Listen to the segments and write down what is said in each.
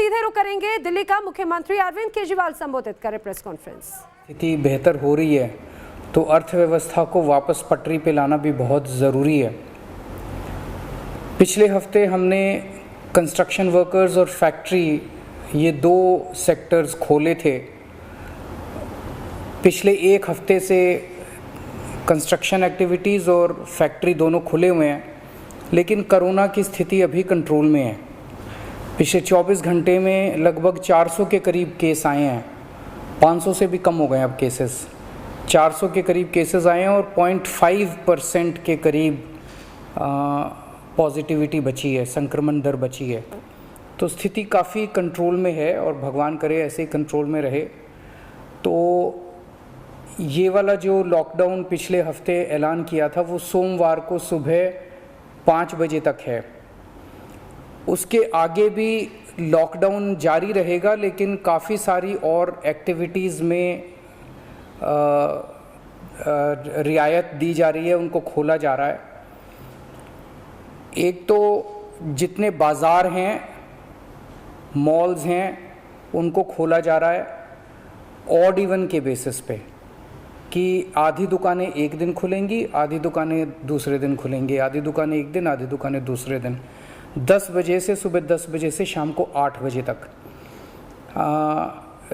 सीधे रुख करेंगे दिल्ली का। मुख्यमंत्री अरविंद केजरीवाल संबोधित करें प्रेस कॉन्फ्रेंस। स्थिति बेहतर हो रही है तो अर्थव्यवस्था को वापस पटरी पे लाना भी बहुत ज़रूरी है। पिछले हफ्ते हमने कंस्ट्रक्शन वर्कर्स और फैक्ट्री ये दो सेक्टर्स खोले थे। पिछले एक हफ्ते से कंस्ट्रक्शन एक्टिविटीज़ और फैक्ट्री दोनों खुले हुए हैं, लेकिन कोरोना की स्थिति अभी कंट्रोल में है। पिछले 24 घंटे में लगभग 400 के करीब केस आए हैं, 500 से भी कम हो गए अब केसेस। 400 के करीब केसेस आए हैं और 0.5% के करीब पॉजिटिविटी बची है, संक्रमण दर बची है। तो स्थिति काफ़ी कंट्रोल में है और भगवान करे ऐसे ही कंट्रोल में रहे। तो ये वाला जो लॉकडाउन पिछले हफ्ते ऐलान किया था वो सोमवार को सुबह 5 बजे तक है। उसके आगे भी लॉकडाउन जारी रहेगा, लेकिन काफ़ी सारी और एक्टिविटीज़ में रियायत दी जा रही है, उनको खोला जा रहा है। एक तो जितने बाज़ार हैं, मॉल्स हैं, उनको खोला जा रहा है ऑड इवन के बेसिस पे कि आधी दुकानें एक दिन खुलेंगी, आधी दुकानें दूसरे दिन खुलेंगी, आधी दुकानें एक दिन, आधी दुकानें दूसरे दिन। 10 बजे से सुबह 10 बजे से शाम को 8 बजे तक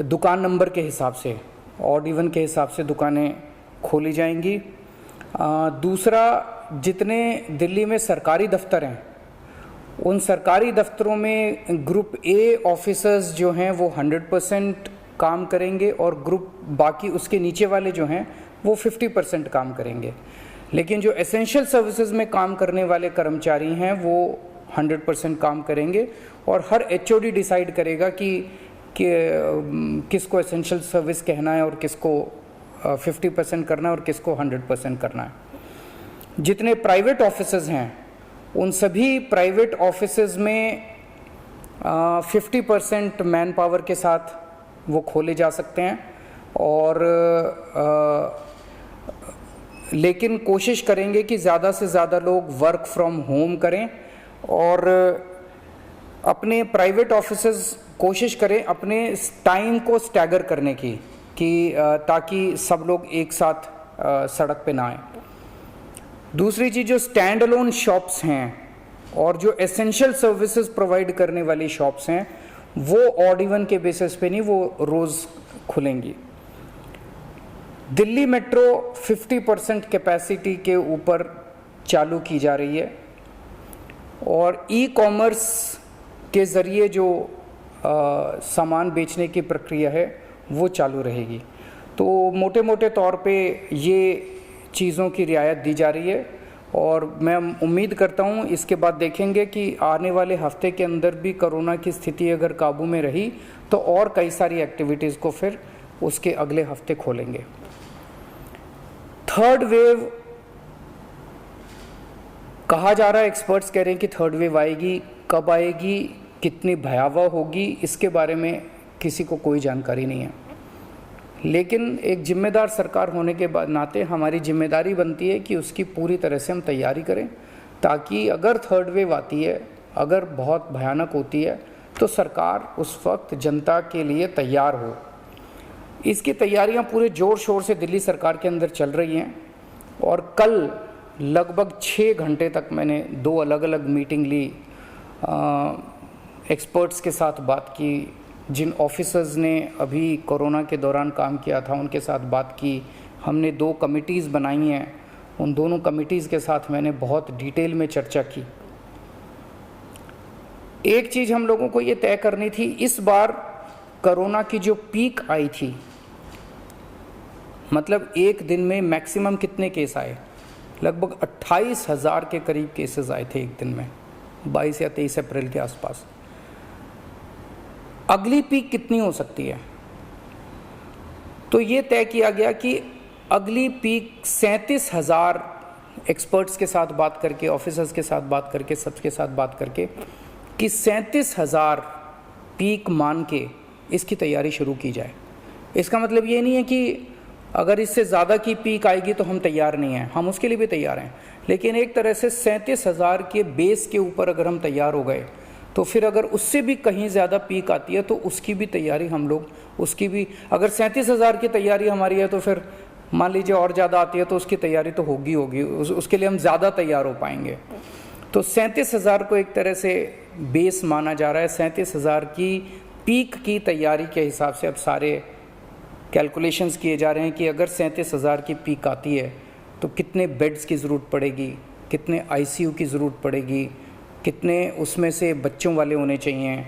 दुकान नंबर के हिसाब से, ऑड इवन के हिसाब से दुकानें खोली जाएंगी। दूसरा, जितने दिल्ली में सरकारी दफ्तर हैं उन सरकारी दफ्तरों में ग्रुप ए ऑफिसर्स जो हैं वो 100% काम करेंगे और ग्रुप बाकी उसके नीचे वाले जो हैं वो 50% काम करेंगे। लेकिन जो एसेंशियल सर्विसेज में काम करने वाले कर्मचारी हैं वो 100% काम करेंगे और हर एचओडी डिसाइड करेगा कि किसको एसेंशियल सर्विस कहना है और किसको 50% करना है और किसको 100% करना है। जितने प्राइवेट ऑफिसेज हैं उन सभी प्राइवेट ऑफिसेज में 50% मैन पावर के साथ वो खोले जा सकते हैं और लेकिन कोशिश करेंगे कि ज़्यादा से ज़्यादा लोग वर्क फ्रॉम होम करें और अपने प्राइवेट ऑफिसेज कोशिश करें अपने टाइम को स्टैगर करने की कि ताकि सब लोग एक साथ सड़क पे ना आए। दूसरी चीज़, जो स्टैंड अलोन शॉप्स हैं और जो एसेंशियल सर्विसेज प्रोवाइड करने वाली शॉप्स हैं वो ऑड इवन के बेसिस पे नहीं, वो रोज़ खुलेंगी। दिल्ली मेट्रो 50% कैपेसिटी के ऊपर चालू की जा रही है और ई कॉमर्स के ज़रिए जो सामान बेचने की प्रक्रिया है वो चालू रहेगी। तो मोटे मोटे तौर पे ये चीज़ों की रियायत दी जा रही है और मैं उम्मीद करता हूँ इसके बाद देखेंगे कि आने वाले हफ्ते के अंदर भी कोरोना की स्थिति अगर काबू में रही तो और कई सारी एक्टिविटीज़ को फिर उसके अगले हफ्ते खोलेंगे। थर्ड वेव कहा जा रहा है, एक्सपर्ट्स कह रहे हैं कि थर्ड वेव आएगी, कब आएगी, कितनी भयावह होगी, इसके बारे में किसी को कोई जानकारी नहीं है। लेकिन एक जिम्मेदार सरकार होने के नाते हमारी जिम्मेदारी बनती है कि उसकी पूरी तरह से हम तैयारी करें ताकि अगर थर्ड वेव आती है, अगर बहुत भयानक होती है तो सरकार उस वक्त जनता के लिए तैयार हो। इसकी तैयारियां पूरे ज़ोर शोर से दिल्ली सरकार के अंदर चल रही हैं और कल लगभग 6 घंटे तक मैंने 2 अलग अलग मीटिंग ली, एक्सपर्ट्स के साथ बात की, जिन ऑफिसर्स ने अभी कोरोना के दौरान काम किया था उनके साथ बात की। हमने 2 कमिटीज़ बनाई हैं, उन दोनों कमिटीज़ के साथ मैंने बहुत डिटेल में चर्चा की। एक चीज़ हम लोगों को ये तय करनी थी, इस बार कोरोना की जो पीक आई थी, मतलब एक दिन में मैक्सिमम कितने केस आए, लगभग 28,000 के करीब केसेस आए थे एक दिन में, 22 या 23 अप्रैल के आसपास। अगली पीक कितनी हो सकती है? तो ये तय किया गया कि अगली पीक 37,000, एक्सपर्ट्स के साथ बात करके, ऑफिसर्स के साथ बात करके, सबके साथ बात करके, कि 37,000 पीक मान के इसकी तैयारी शुरू की जाए। इसका मतलब ये नहीं है कि अगर इससे ज़्यादा की पीक आएगी तो हम तैयार नहीं हैं, हम उसके लिए भी तैयार हैं। लेकिन एक तरह से 37,000 के बेस के ऊपर अगर हम तैयार हो गए तो फिर अगर उससे भी कहीं ज़्यादा पीक आती है तो उसकी भी तैयारी हम लोग, उसकी भी अगर 37,000 की तैयारी हमारी है तो फिर मान लीजिए और ज़्यादा आती है तो उसकी तैयारी तो होगी उसके लिए हम ज़्यादा तैयार हो पाएंगे। तो 37,000 को एक तरह से बेस माना जा रहा है। 37,000 की पीक की तैयारी के हिसाब से अब सारे कैलकुलेशंस किए जा रहे हैं कि अगर 37,000 की पीक आती है तो कितने बेड्स की ज़रूरत पड़ेगी, कितने आईसीयू की ज़रूरत पड़ेगी, कितने उसमें से बच्चों वाले होने चाहिए,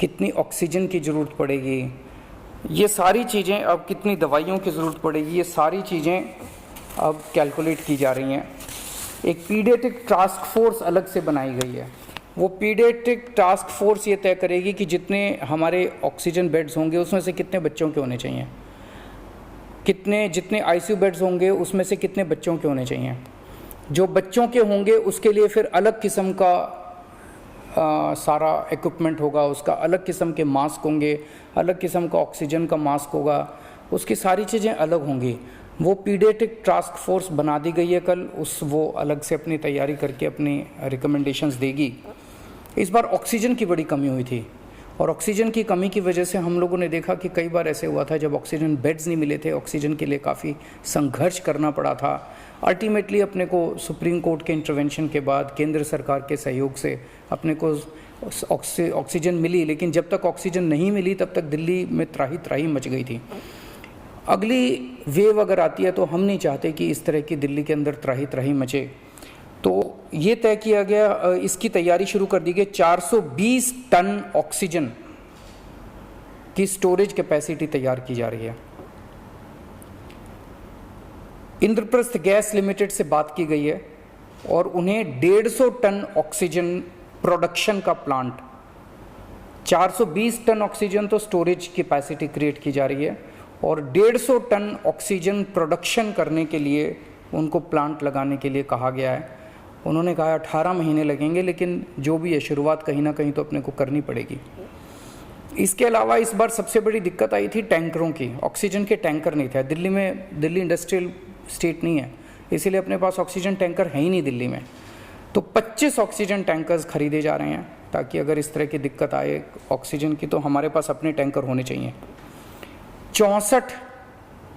कितनी ऑक्सीजन की ज़रूरत पड़ेगी, ये सारी चीज़ें, अब कितनी दवाइयों की ज़रूरत पड़ेगी, ये सारी चीज़ें अब कैलकुलेट की जा रही हैं। एक पीडियाट्रिक टास्क फोर्स अलग से बनाई गई है। वो पीडियाट्रिक टास्क फोर्स ये तय करेगी कि जितने हमारे ऑक्सीजन बेड्स होंगे उसमें से कितने बच्चों के होने चाहिए, जितने आईसीयू बेड्स होंगे उसमें से कितने बच्चों के होने चाहिए। जो बच्चों के होंगे उसके लिए फिर अलग किस्म का सारा इक्विपमेंट होगा, उसका अलग किस्म के मास्क होंगे, अलग किस्म का ऑक्सीजन का मास्क होगा, उसकी सारी चीज़ें अलग होंगी। वो पीडियाट्रिक टास्क फोर्स बना दी गई है कल, वो अलग से अपनी तैयारी करके अपनी रिकमेंडेशंस देगी। इस बार ऑक्सीजन की बड़ी कमी हुई थी और ऑक्सीजन की कमी की वजह से हम लोगों ने देखा कि कई बार ऐसे हुआ था जब ऑक्सीजन बेड्स नहीं मिले थे, ऑक्सीजन के लिए काफ़ी संघर्ष करना पड़ा था। अल्टीमेटली अपने को सुप्रीम कोर्ट के इंटरवेंशन के बाद केंद्र सरकार के सहयोग से अपने को ऑक्सीजन मिली, लेकिन जब तक ऑक्सीजन नहीं मिली तब तक दिल्ली में त्राही मच गई थी। अगली वेव अगर आती है तो हम नहीं चाहते कि इस तरह की दिल्ली के अंदर त्राही मचे, तो ये तय किया गया, इसकी तैयारी शुरू कर दी गई। 420 टन ऑक्सीजन की स्टोरेज कैपेसिटी तैयार की जा रही है। इंद्रप्रस्थ गैस लिमिटेड से बात की गई है और उन्हें 150 टन ऑक्सीजन प्रोडक्शन का प्लांट, 420 टन ऑक्सीजन तो स्टोरेज कैपेसिटी क्रिएट की जा रही है और 150 टन ऑक्सीजन प्रोडक्शन करने के लिए उनको प्लांट लगाने के लिए कहा गया है। उन्होंने कहा 18 महीने लगेंगे, लेकिन जो भी है शुरुआत कहीं ना कहीं तो अपने को करनी पड़ेगी। इसके अलावा इस बार सबसे बड़ी दिक्कत आई थी टैंकरों की। ऑक्सीजन के टैंकर नहीं थे दिल्ली में, दिल्ली इंडस्ट्रियल स्टेट नहीं है, इसीलिए अपने पास ऑक्सीजन टैंकर है ही नहीं दिल्ली में। तो 25 ऑक्सीजन टैंकर्स खरीदे जा रहे हैं ताकि अगर इस तरह की दिक्कत आए ऑक्सीजन की तो हमारे पास अपने टैंकर होने चाहिए। 64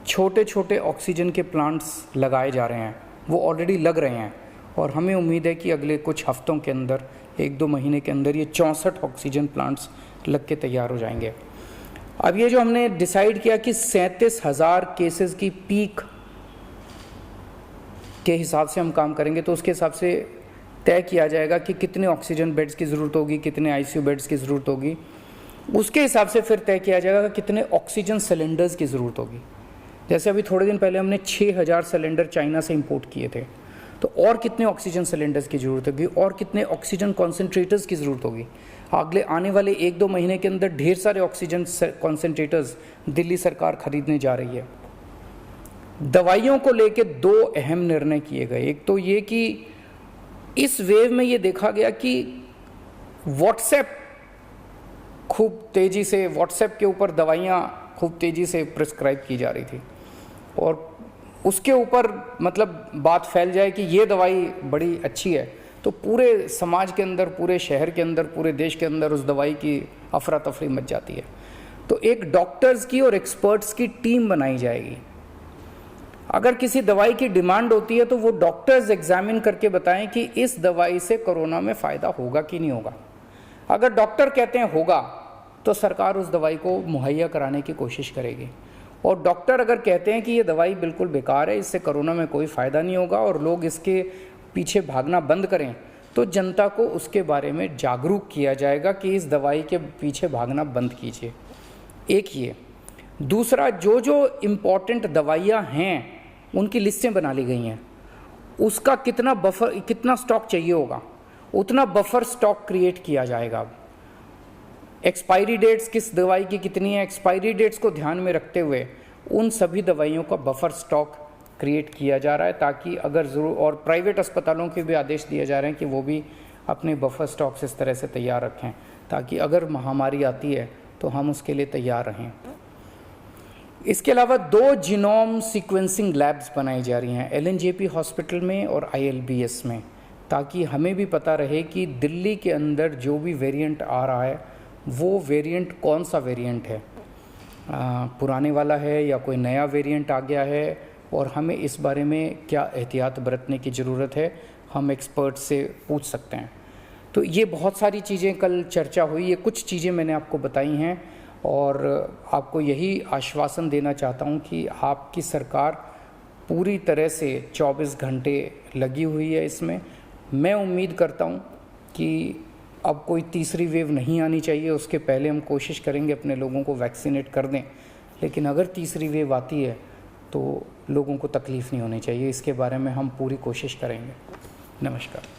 छोटे छोटे ऑक्सीजन के प्लांट्स लगाए जा रहे हैं, वो ऑलरेडी लग रहे हैं और हमें उम्मीद है कि अगले कुछ हफ्तों के अंदर, 1-2 महीने के अंदर ये 64 ऑक्सीजन प्लांट्स लग के तैयार हो जाएंगे। अब ये जो हमने डिसाइड किया कि 37,000 केसेस की पीक के हिसाब से हम काम करेंगे, तो उसके हिसाब से तय किया जाएगा कि कितने ऑक्सीजन बेड्स की ज़रूरत होगी, कितने आईसीयू बेड्स की ज़रूरत होगी। उसके हिसाब से फिर तय किया जाएगा कि कितने ऑक्सीजन सिलेंडर्स की ज़रूरत होगी। जैसे अभी थोड़े दिन पहले हमने 6,000 सिलेंडर चाइना से इंपोर्ट किए थे, तो और कितने ऑक्सीजन सिलेंडर्स की ज़रूरत होगी और कितने ऑक्सीजन कॉन्सेंट्रेटर्स की ज़रूरत होगी। अगले आने वाले 1-2 महीने के अंदर ढेर सारे ऑक्सीजन कॉन्सेंट्रेटर्स दिल्ली सरकार खरीदने जा रही है। दवाइयों को लेकर 2 अहम निर्णय किए गए। एक तो ये कि इस वेव में ये देखा गया कि व्हाट्सएप खूब तेज़ी से, व्हाट्सएप के ऊपर दवाइयाँ खूब तेज़ी से प्रिस्क्राइब की जा रही थी और उसके ऊपर मतलब बात फैल जाए कि ये दवाई बड़ी अच्छी है, तो पूरे समाज के अंदर, पूरे शहर के अंदर, पूरे देश के अंदर उस दवाई की अफरा तफरी मच जाती है। तो एक डॉक्टर्स की और एक्सपर्ट्स की टीम बनाई जाएगी। अगर किसी दवाई की डिमांड होती है तो वो डॉक्टर्स एग्जामिन करके बताएं कि इस दवाई से कोरोना में फ़ायदा होगा कि नहीं होगा। अगर डॉक्टर कहते हैं होगा तो सरकार उस दवाई को मुहैया कराने की कोशिश करेगी, और डॉक्टर अगर कहते हैं कि ये दवाई बिल्कुल बेकार है, इससे कोरोना में कोई फ़ायदा नहीं होगा और लोग इसके पीछे भागना बंद करें, तो जनता को उसके बारे में जागरूक किया जाएगा कि इस दवाई के पीछे भागना बंद कीजिए। एक ये। दूसरा, जो जो इम्पॉर्टेंट दवाइयाँ हैं उनकी लिस्टें बना ली गई हैं, उसका कितना स्टॉक चाहिए होगा उतना बफर स्टॉक क्रिएट किया जाएगा। अब एक्सपायरी डेट्स किस दवाई की कितनी है, एक्सपायरी डेट्स को ध्यान में रखते हुए उन सभी दवाइयों का बफर स्टॉक क्रिएट किया जा रहा है, ताकि अगर ज़रूर, और प्राइवेट अस्पतालों के भी आदेश दिए जा रहे हैं कि वो भी अपने बफर स्टॉक्स इस तरह से तैयार रखें ताकि अगर महामारी आती है तो हम उसके लिए तैयार रहें। इसके अलावा 2 जीनोम सीक्वेंसिंग लैब्स बनाई जा रही हैं, LNJP हॉस्पिटल में और ILBS में। ताकि हमें भी पता रहे कि दिल्ली के अंदर जो भी वेरिएंट आ रहा है वो वेरिएंट कौन सा वेरिएंट है, पुराने वाला है या कोई नया वेरिएंट आ गया है, और हमें इस बारे में क्या एहतियात बरतने की ज़रूरत है हम एक्सपर्ट से पूछ सकते हैं। तो ये बहुत सारी चीज़ें कल चर्चा हुई, ये कुछ चीज़ें मैंने आपको बताई हैं और आपको यही आश्वासन देना चाहता हूँ कि आपकी सरकार पूरी तरह से 24 घंटे लगी हुई है इसमें। मैं उम्मीद करता हूँ कि अब कोई तीसरी वेव नहीं आनी चाहिए, उसके पहले हम कोशिश करेंगे अपने लोगों को वैक्सीनेट कर दें, लेकिन अगर तीसरी वेव आती है तो लोगों को तकलीफ़ नहीं होनी चाहिए, इसके बारे में हम पूरी कोशिश करेंगे। नमस्कार।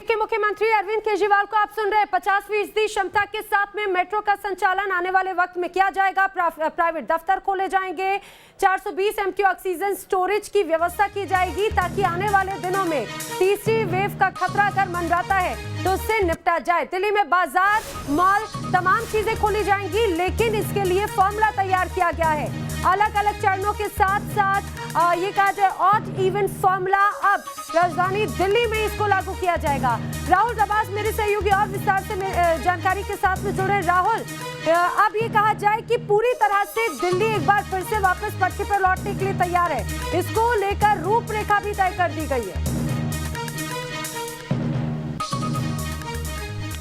के मुख्यमंत्री अरविंद केजरीवाल को आप सुन रहे हैं। 50% क्षमता के साथ में मेट्रो का संचालन आने वाले वक्त में किया जाएगा। प्राइवेट दफ्तर खोले जाएंगे। 420 MT ऑक्सीजन स्टोरेज की व्यवस्था की जाएगी ताकि आने वाले दिनों में तीसरी वेव का खतरा अगर मंडराता है तो उससे निपटा जाए। दिल्ली में बाजार, मॉल, तमाम चीजें खोली जाएंगी, लेकिन इसके लिए फॉर्मूला तैयार किया गया है। अलग अलग चरणों के साथ साथ ये कहा जाए ऑड इवन फॉर्मूला अब राजधानी दिल्ली में इसको लागू किया जाएगा। राहुल रबाज मेरे सहयोगी और विस्तार से जानकारी के साथ में जुड़े। राहुल, अब ये कहा जाए कि पूरी तरह से दिल्ली एक बार फिर से वापस पटरी पर लौटने के लिए तैयार है, इसको लेकर रूपरेखा भी तय कर दी गई है।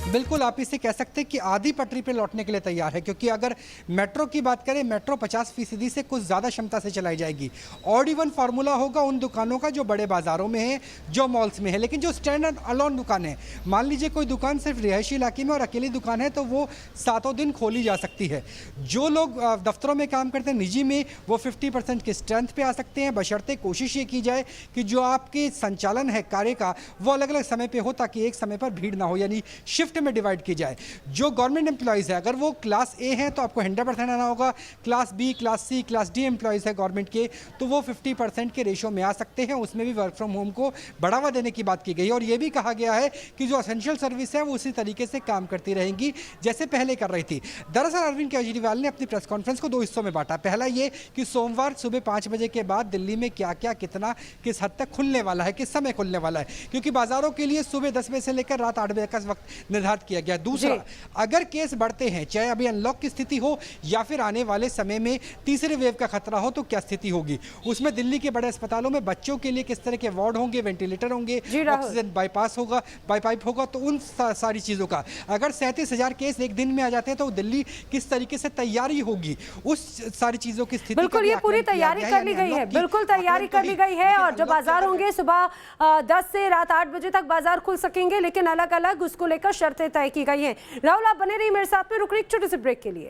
बिल्कुल, आप इसे कह सकते हैं कि आधी पटरी पे लौटने के लिए तैयार है, क्योंकि अगर मेट्रो की बात करें, मेट्रो 50% से कुछ ज़्यादा क्षमता से चलाई जाएगी। ऑड इवन फार्मूला होगा उन दुकानों का जो बड़े बाज़ारों में है, जो मॉल्स में है, लेकिन जो स्टैंड अलोन दुकान है, मान लीजिए कोई दुकान सिर्फ रिहायशी इलाके में और अकेली दुकान है, तो वो 7 दिन खोली जा सकती है। जो लोग दफ्तरों में काम करते हैं निजी में, वो 50% के स्ट्रेंथ पे आ सकते हैं, बशर्ते कोशिश ये की जाए कि जो आपके संचालन है कार्य का वो अलग अलग समय पे हो, ताकि एक समय पर भीड़ ना हो, यानी शिफ्ट में डिवाइड की जाए। जो गवर्नमेंट एम्प्लॉइज है, अगर वो क्लास ए है तो आपको 100% आना होगा, class B, class C, class D employees है गवर्नमेंट के, तो वो 50% के रेशो में आ सकते हैं। उसमें भी वर्क फ्रॉम होम को बढ़ावा देने की बात की गई है और ये भी कहा गया है कि जो एसेंशियल सर्विस है वो उसी तरीके से काम करती रहेंगी जैसे पहले कर रही थी। दरअसल अरविंद केजरीवाल ने अपनी प्रेस कॉन्फ्रेंस को 2 हिस्सों में बांटा। पहला ये कि सोमवार सुबह 5 बजे के बाद दिल्ली में क्या क्या, कितना, किस हद तक खुलने वाला है, किस समय खुलने वाला है, क्योंकि बाजारों के लिए सुबह 10 बजे से लेकर रात 8 बजे का वक्त निर्धारित किया गया। दूसरा, अगर केस बढ़ते हैं, चाहे अभी अनलॉक की स्थिति हो या फिर आने वाले समय में तीसरे वेव का खतरा हो, तो क्या स्थिति होगी। उसमें दिल्ली के बड़े अस्पतालों में बच्चों के लिए किस तरह के वार्ड होंगे, वेंटिलेटर होंगे, ऑक्सीजन बाईपास होगा, बाईपाइप होगा, तो उन सारी चीजों का अगर 37,000 केस एक दिन में आ जाते हैं तो दिल्ली किस तरीके से तैयारी होगी, उस सारी चीजों की स्थिति। बिल्कुल, ये पूरी तैयारी कर ली गई है, बिल्कुल तैयारी कर ली गई है। और जो बाजार होंगे सुबह 10 से रात 8 बजे तक बाजार खुल सकेंगे, लेकिन अलग अलग उसको लेकर शर्तें तय की गई हैं। राहुल, आप बने रहिए मेरे साथ में, रुक रही एक छोटे से ब्रेक के लिए।